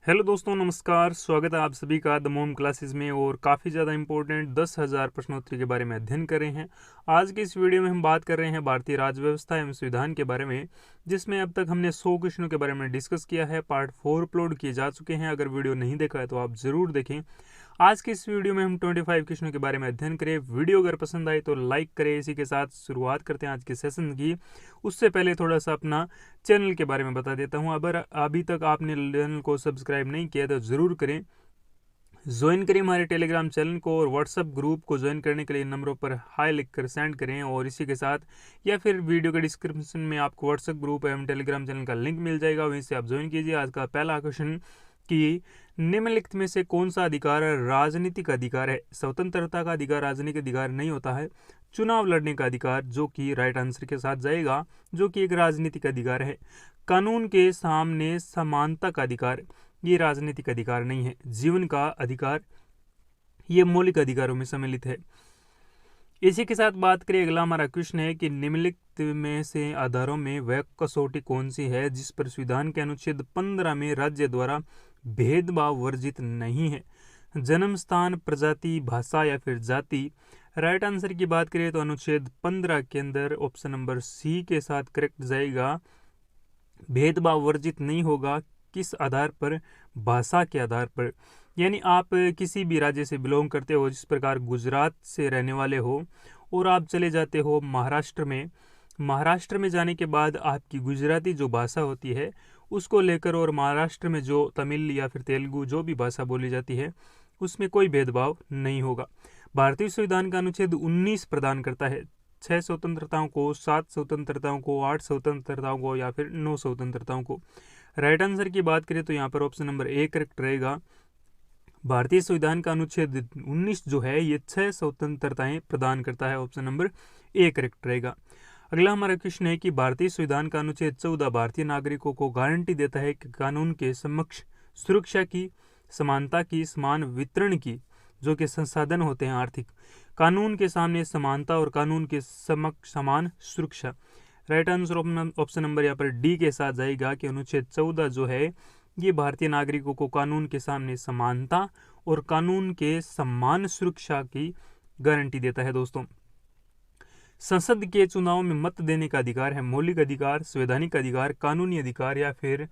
Hello दोस्तों, नमस्कार। स्वागत है आप सभी का द मोम क्लासेस में। और काफ़ी ज़्यादा इंपॉर्टेंट 10,000 प्रश्नोत्तरी के बारे में अध्ययन कर रहे हैं। आज के इस वीडियो में हम बात कर रहे हैं भारतीय राज्य व्यवस्था एवं संविधान के बारे में, जिसमें अब तक हमने 100 क्वेश्चनों के बारे में डिस्कस किया है। पार्ट 4 अपलोड किए जा चुके हैं। अगर वीडियो नहीं देखा है तो आप ज़रूर देखें। आज के इस वीडियो में हम 25 क्वेश्चनों के बारे में अध्ययन करें। वीडियो अगर पसंद आए तो लाइक करें। इसी के साथ शुरुआत करते हैं आज के सेशन की। उससे पहले थोड़ा सा अपना चैनल के बारे में बता देता हूं। अगर अभी तक आपने चैनल को सब्सक्राइब नहीं किया तो ज़रूर करें। ज्वाइन करें हमारे टेलीग्राम चैनल को, और व्हाट्सएप ग्रुप को ज्वाइन करने के लिए नंबरों पर हाई लिखकर सेंड करें। और इसी के साथ या फिर वीडियो के डिस्क्रिप्शन में आपको व्हाट्सएप ग्रुप एवं टेलीग्राम चैनल का लिंक मिल जाएगा, वहीं से आप ज्वाइन कीजिए। आज का पहला क्वेश्चन कि निम्नलिखित में से कौन सा अधिकार राजनीतिक अधिकार है? स्वतंत्रता का अधिकार राजनीतिक अधिकार नहीं होता है। चुनाव लड़ने का अधिकार, जो कि राइट आंसर के साथ जाएगा, जो कि एक राजनीतिक अधिकार है। कानून के सामने समानता का अधिकार, ये राजनीतिक अधिकार नहीं है। जीवन का अधिकार, ये मौलिक अधिकारों में सम्मिलित है। इसी के साथ बात करें, अगला हमारा क्वेश्चन है कि निम्नलिखित में से आधारों में वह कसौटी कौन सी है जिस पर संविधान के अनुच्छेद 15 में राज्य द्वारा भेदभाव वर्जित नहीं है? जन्म स्थान, प्रजाति, भाषा या फिर जाति। राइट आंसर की बात करें तो अनुच्छेद 15 के अंदर ऑप्शन नंबर सी के साथ करेक्ट जाएगा। भेदभाव वर्जित नहीं होगा। किस आधार पर? भाषा के आधार पर। यानी आप किसी भी राज्य से बिलोंग करते हो, जिस प्रकार गुजरात से रहने वाले हो और आप चले जाते हो महाराष्ट्र में जाने के बाद आपकी गुजराती जो भाषा होती है उसको लेकर, और महाराष्ट्र में जो तमिल या फिर तेलुगु जो भी भाषा बोली जाती है उसमें कोई भेदभाव नहीं होगा। भारतीय संविधान का अनुच्छेद 19 प्रदान करता है 6 स्वतंत्रताओं को, 7 स्वतंत्रताओं को, 8 स्वतंत्रताओं को या फिर 9 स्वतंत्रताओं को। राइट आंसर की बात करें तो यहाँ पर ऑप्शन नंबर ए करेक्ट रहेगा। भारतीय संविधान का अनुच्छेद 19 जो है ये 6 स्वतंत्रताएं प्रदान करता है। ऑप्शन नंबर ए करेक्ट रहेगा। अगला हमारा क्वेश्चन है कि भारतीय संविधान का अनुच्छेद 14 भारतीय नागरिकों को गारंटी देता है कि कानून के समक्ष सुरक्षा की, समानता की, समान वितरण की, जो कि संसाधन होते हैं आर्थिक, कानून के सामने समानता और कानून के समक्ष समान सुरक्षा। राइट आंसर ऑप्शन नंबर यहाँ पर डी के साथ जाएगा कि अनुच्छेद 14 जो है ये भारतीय नागरिकों को कानून के सामने समानता और कानून के समान सुरक्षा की गारंटी देता है। दोस्तों, संसद के चुनाव में मत देने का अधिकार है मौलिक अधिकार, संवैधानिक अधिकार, कानूनी अधिकार या फिर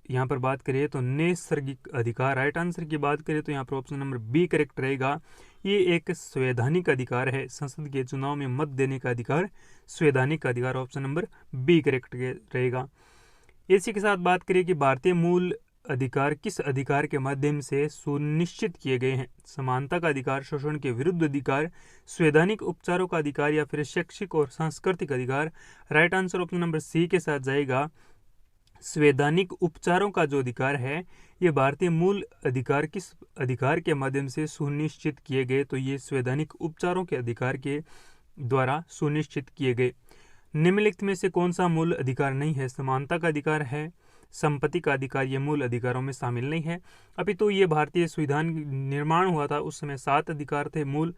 यहाँ पर बात करें तो नैसर्गिक अधिकार। राइट आंसर की बात करें तो यहाँ पर ऑप्शन नंबर बी करेक्ट रहेगा। ये एक संवैधानिक अधिकार है। संसद के चुनाव में मत देने का अधिकार संवैधानिक अधिकार। ऑप्शन नंबर बी करेक्ट रहेगा। इसी के साथ बात करें कि भारतीय मूल अधिकार किस अधिकार के माध्यम से सुनिश्चित किए गए हैं? समानता का अधिकार, शोषण के विरुद्ध अधिकार, संवैधानिक उपचारों का अधिकार या फिर शैक्षिक और सांस्कृतिक अधिकार। Right answer option number C के साथ जाएगा। संवैधानिक उपचारों का जो अधिकार है ये भारतीय मूल अधिकार किस अधिकार के माध्यम से सुनिश्चित किए गए? तो ये संवैधानिक उपचारों के अधिकार के द्वारा सुनिश्चित किए गए। निम्नलिखित में से कौन सा मूल अधिकार नहीं है? समानता का अधिकार है, संपत्ति का अधिकार ये मूल अधिकारों में शामिल नहीं है। अभी तो ये भारतीय संविधान निर्माण हुआ था उस समय 7 अधिकार थे मूल,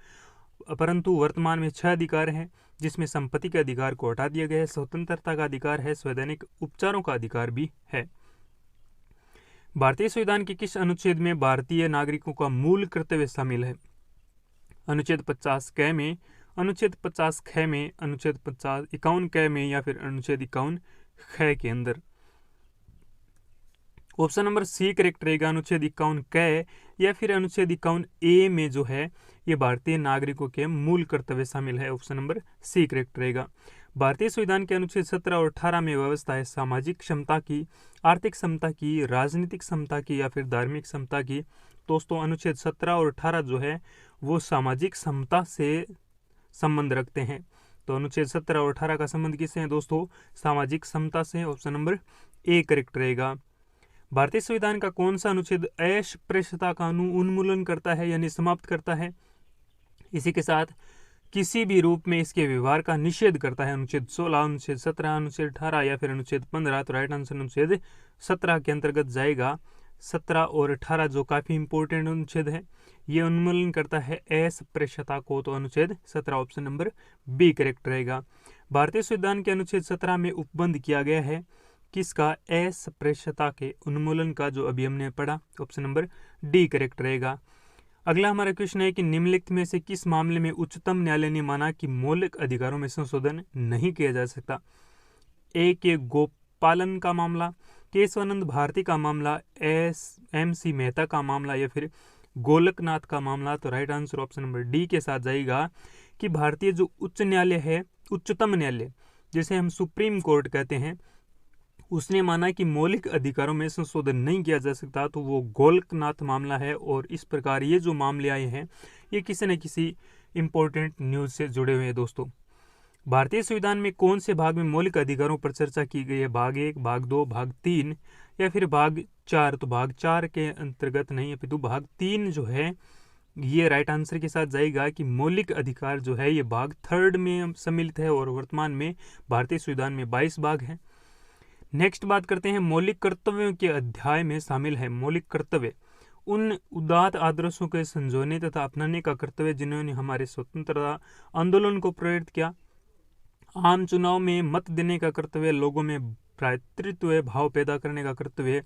परंतु वर्तमान में 6 अधिकार हैं, जिसमें संपत्ति के अधिकार को हटा दिया गया है, स्वतंत्रता का अधिकार है, संवैधानिक उपचारों का अधिकार भी है। भारतीय संविधान के किस अनुच्छेद में भारतीय नागरिकों का मूल कर्तव्य शामिल है? अनुच्छेद 50 क में, अनुच्छेद 50 ख में, अनुच्छेद 51 क में या फिर अनुच्छेद 51 ख के अंदर। ऑप्शन नंबर सी करेक्ट रहेगा। अनुच्छेद 51 क या फिर अनुच्छेद 51 ए में जो है ये भारतीय नागरिकों के मूल कर्तव्य शामिल है। ऑप्शन नंबर सी करेक्ट रहेगा। भारतीय संविधान के अनुच्छेद 17 और 18 में व्यवस्था है सामाजिक क्षमता की, आर्थिक क्षमता की, राजनीतिक क्षमता की या फिर धार्मिक क्षमता की। दोस्तों, अनुच्छेद 17 और 18 जो है वो सामाजिक क्षमता से संबंध रखते हैं। तो अनुच्छेद 17 और 18 का संबंध किससे है दोस्तों? सामाजिक क्षमता से। ऑप्शन नंबर ए करेक्ट रहेगा। भारतीय संविधान का कौन सा अनुच्छेद अस्पृश्यता का उन्मूलन करता है यानी समाप्त करता है? इसी के साथ किसी भी रूप में इसके व्यवहार का निषेध करता है? अनुच्छेद 16, अनुच्छेद 17, अनुच्छेद 18 या फिर अनुच्छेद 15। तो राइट आंसर अनुच्छेद 17 के अंतर्गत जाएगा। 17 और 18 जो काफी इंपॉर्टेंट अनुच्छेद है, ये उन्मूलन करता है अस्पृश्यता को। तो अनुच्छेद 17 ऑप्शन नंबर बी करेक्ट रहेगा। भारतीय संविधान के अनुच्छेद 17 में उपबंध किया गया है किसका? अस्पृश्यता के उन्मूलन का, जो अभी हमने पढ़ा। ऑप्शन नंबर डी करेक्ट रहेगा। अगला हमारा क्वेश्चन है कि निम्नलिखित में से किस मामले में उच्चतम न्यायालय ने माना कि मौलिक अधिकारों में संशोधन नहीं किया जा सकता? ए के गोपालन का मामला, केशवानंद भारती का मामला, एम.सी. मेहता का मामला, या फिर गोलकनाथ का मामला। तो right answer option number D के साथ जाएगा कि भारतीय जो उच्च न्यायालय है, उच्चतम न्यायालय जिसे हम सुप्रीम कोर्ट कहते हैं, उसने माना कि मौलिक अधिकारों में संशोधन नहीं किया जा सकता। तो वो गोलकनाथ मामला है। और इस प्रकार ये जो मामले आए हैं ये किसी न किसी इंपॉर्टेंट न्यूज से जुड़े हुए हैं दोस्तों। भारतीय संविधान में कौन से भाग में मौलिक अधिकारों पर चर्चा की गई है? भाग 1, भाग 2, भाग 3 या फिर भाग 4? तो भाग 4 के अंतर्गत नहीं, अपितु भाग 3 जो है ये राइट आंसर के साथ जाएगा कि मौलिक अधिकार जो है ये भाग 3 में सम्मिलित है। और वर्तमान में भारतीय संविधान में 22 भाग हैं। नेक्स्ट बात करते हैं मौलिक कर्तव्यों के अध्याय में शामिल है। मौलिक कर्तव्य उन उदात्त आदर्शों के संजोने तथा अपनाने का कर्तव्य जिन्होंने हमारे स्वतंत्रता आंदोलन को प्रेरित किया। आम चुनाव में मत देने का कर्तव्य, लोगों में भ्रातृत्व भाव पैदा करने का कर्तव्य,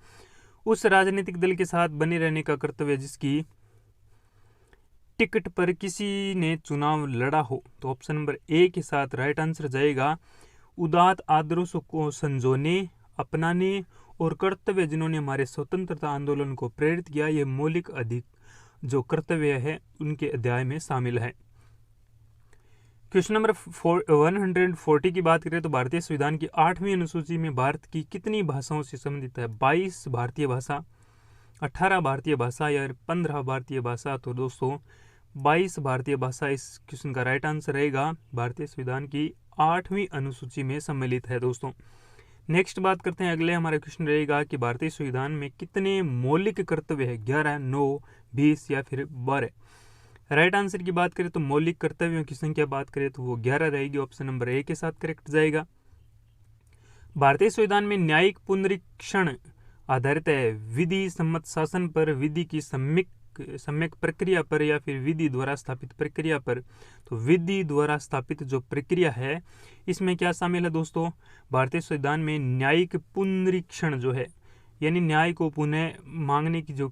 उस राजनीतिक दल के साथ बने रहने का कर्तव्य जिसकी टिकट पर किसी ने चुनाव लड़ा हो। तो ऑप्शन नंबर ए के साथ राइट आंसर जाएगा उदात्त आदर्शों को संजोने, अपनाने और कर्तव्य जिन्होंने हमारे स्वतंत्रता आंदोलन को प्रेरित किया, ये मौलिक जो कर्तव्य है उनके अध्याय में शामिल है। क्वेश्चन नंबर 140 की बात करें तो भारतीय संविधान की 8वीं अनुसूची में भारत की कितनी भाषाओं से संबंधित है? 22 भारतीय भाषा, 18 भारतीय भाषा या 15 भारतीय भाषा? तो दोस्तों 22 भारतीय भाषा इस क्वेश्चन का राइट आंसर रहेगा। भारतीय संविधान की 8वीं अनुसूची में सम्मिलित है दोस्तों। नेक्स्ट बात करते हैं, अगले हमारा क्वेश्चन रहेगा कि भारतीय संविधान में कितने मौलिक कर्तव्य है? 11, 9, 20 या फिर 12? राइट आंसर की बात करें तो मौलिक कर्तव्यों की संख्या बात करें तो वो 11 रहेगी। ऑप्शन नंबर ए के साथ करेक्ट जाएगा। भारतीय संविधान में न्यायिक पुनरीक्षण आधारित है। विधि सम्मत शासन पर, विधि की सम्यक प्रक्रिया पर या फिर विधि द्वारा स्थापित प्रक्रिया पर? तो विधि द्वारा स्थापित जो प्रक्रिया है इसमें क्या शामिल है दोस्तों? भारतीय संविधान में न्यायिक पुनरीक्षण जो है, यानी न्याय को पुनः मांगने की जो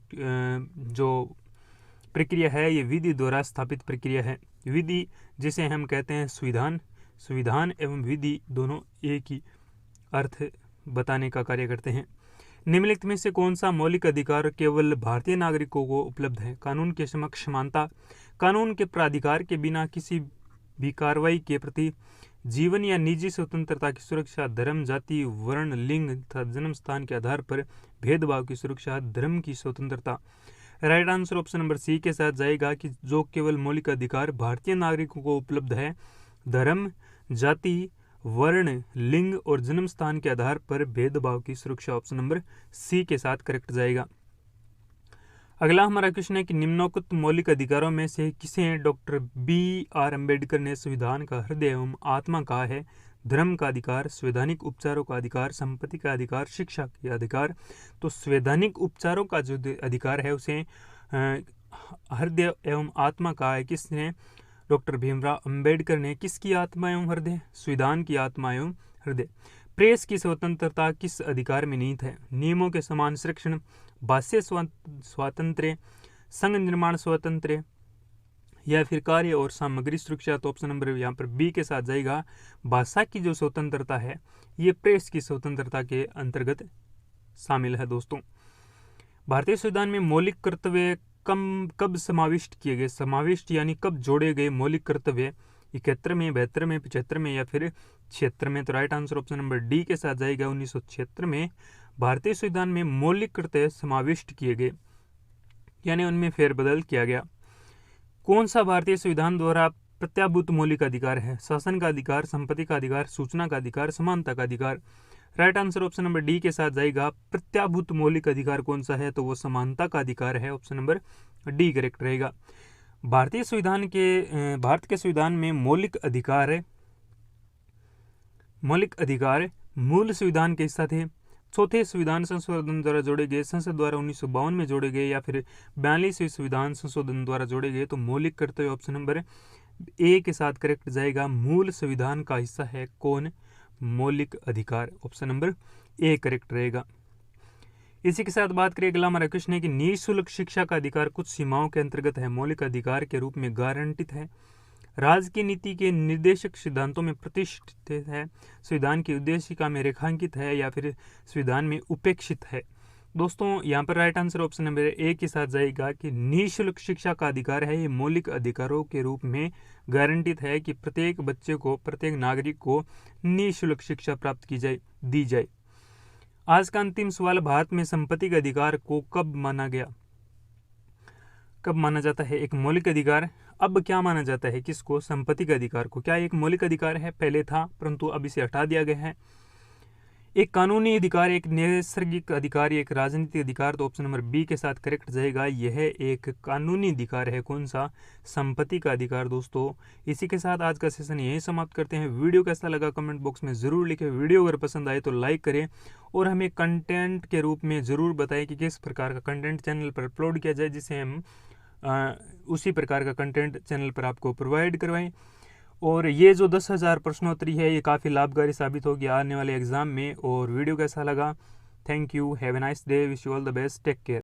प्रक्रिया है, ये विधि द्वारा स्थापित प्रक्रिया है। विधि जिसे हम कहते हैं संविधान एवं विधि दोनों एक ही अर्थ बताने का कार्य करते हैं। निम्नलिखित में से कौन सा मौलिक अधिकार केवल भारतीय नागरिकों को उपलब्ध है? कानून के समक्ष समानता, कानून के प्राधिकार के बिना किसी भी कार्रवाई के प्रति, जीवन या निजी स्वतंत्रता की सुरक्षा, धर्म, जाति, वर्ण, लिंग तथा जन्म स्थान के आधार पर भेदभाव की सुरक्षा, धर्म की स्वतंत्रता। Right answer option number C के साथ जाएगा कि जो केवल मौलिक अधिकार भारतीय नागरिकों को उपलब्ध है, धर्म, जाति, वर्ण, लिंग और जन्म स्थान के आधार पर भेदभाव की सुरक्षा। ऑप्शन नंबर सी के साथ करेक्ट जाएगा। अगला हमारा क्वेश्चन है कि निम्नोक्त मौलिक अधिकारों में से किसे डॉक्टर बी.आर. अम्बेडकर ने संविधान का हृदय एवं आत्मा कहा है? धर्म का अधिकार, संवैधानिक उपचारों का अधिकार, संपत्ति का अधिकार, शिक्षा का अधिकार? तो संवैधानिक उपचारों का जो अधिकार है उसे हृदय एवं आत्मा कहा है। किसने? डॉक्टर भीमराव अंबेडकर ने। किसकी आत्मा एवं हृदय? संविधान की आत्मा एवं हृदय। प्रेस की स्वतंत्रता किस अधिकार में निहित है? नियमों के समान संरक्षण, भाष्य स्वातंत्र्य, संघ निर्माण स्वातंत्र्य या फिर कार्य और सामग्री सुरक्षा? तो ऑप्शन नंबर यहाँ पर बी के साथ जाएगा। भाषा की जो स्वतंत्रता है ये प्रेस की स्वतंत्रता के अंतर्गत शामिल है दोस्तों। भारतीय संविधान में मौलिक कर्तव्य कब समाविष्ट किए गए? समाविष्ट यानी कब जोड़े गए मौलिक कर्तव्य? 71 में, 72 में, 75 में या फिर 76 में? तो right answer option number D के साथ जाएगा। 1976 में भारतीय संविधान में मौलिक कर्तव्य समाविष्ट किए गए, यानी उनमें फेरबदल किया गया। कौन सा भारतीय संविधान द्वारा प्रत्याभूत मौलिक अधिकार है? शासन का अधिकार, संपत्ति का अधिकार, सूचना का अधिकार, समानता का अधिकार? Right answer option number D के साथ जाएगा। प्रत्याभूत मौलिक अधिकार कौन सा है? तो वो समानता का अधिकार है। ऑप्शन नंबर डी करेक्ट रहेगा। भारत के संविधान में मौलिक अधिकार मूल संविधान के हिस्सा थे। चौथे संविधान संशोधन द्वारा जोड़े गए, संसद द्वारा 1952 में जोड़े गए या फिर 42वें संविधान संशोधन द्वारा जोड़े गए? तो मौलिक कर्तव्य ऑप्शन नंबर ए के साथ करेक्ट जाएगा। मूल संविधान का हिस्सा है कौन? मौलिक अधिकार। ऑप्शन नंबर ए करेक्ट रहेगा। इसी के साथ बात करें अगला हमारा क्वेश्चन है कि निःशुल्क शिक्षा का अधिकार कुछ सीमाओं के अंतर्गत है, मौलिक अधिकार के रूप में गारंटित है, राज्य की नीति के निर्देशक सिद्धांतों में प्रतिष्ठित है, संविधान की उद्देशिका में रेखांकित है या फिर संविधान में उपेक्षित है। दोस्तों यहाँ पर right answer option number A के साथ जाएगा कि निःशुल्क शिक्षा का अधिकार है, ये मौलिक अधिकारों के रूप में गारंटित है कि प्रत्येक बच्चे को, प्रत्येक नागरिक को निःशुल्क शिक्षा प्राप्त की जाए, दी जाए। आज का अंतिम सवाल, भारत में संपत्ति के अधिकार को कब माना गया? कब माना जाता है एक मौलिक अधिकार? अब क्या माना जाता है किसको? संपत्ति के अधिकार को। क्या एक मौलिक अधिकार है? पहले था परंतु अब इसे हटा दिया गया है। एक कानूनी अधिकार, एक नैसर्गिक अधिकार, एक राजनीतिक अधिकार, तो ऑप्शन नंबर बी के साथ करेक्ट जाएगा। यह एक कानूनी अधिकार है। कौन सा? संपत्ति का अधिकार। दोस्तों इसी के साथ आज का सेशन यही समाप्त करते हैं। वीडियो कैसा लगा कमेंट बॉक्स में ज़रूर लिखें। वीडियो अगर पसंद आए तो लाइक करें और हमें कंटेंट के रूप में ज़रूर बताएं कि किस प्रकार का कंटेंट चैनल पर अपलोड किया जाए, जिससे हम उसी प्रकार का कंटेंट चैनल पर आपको प्रोवाइड करवाएं। और ये जो 10,000 प्रश्नोत्तरी है ये काफ़ी लाभकारी साबित होगी आने वाले एग्ज़ाम में। और वीडियो कैसा लगा? Thank you, have a nice day, wish you all the best, take care.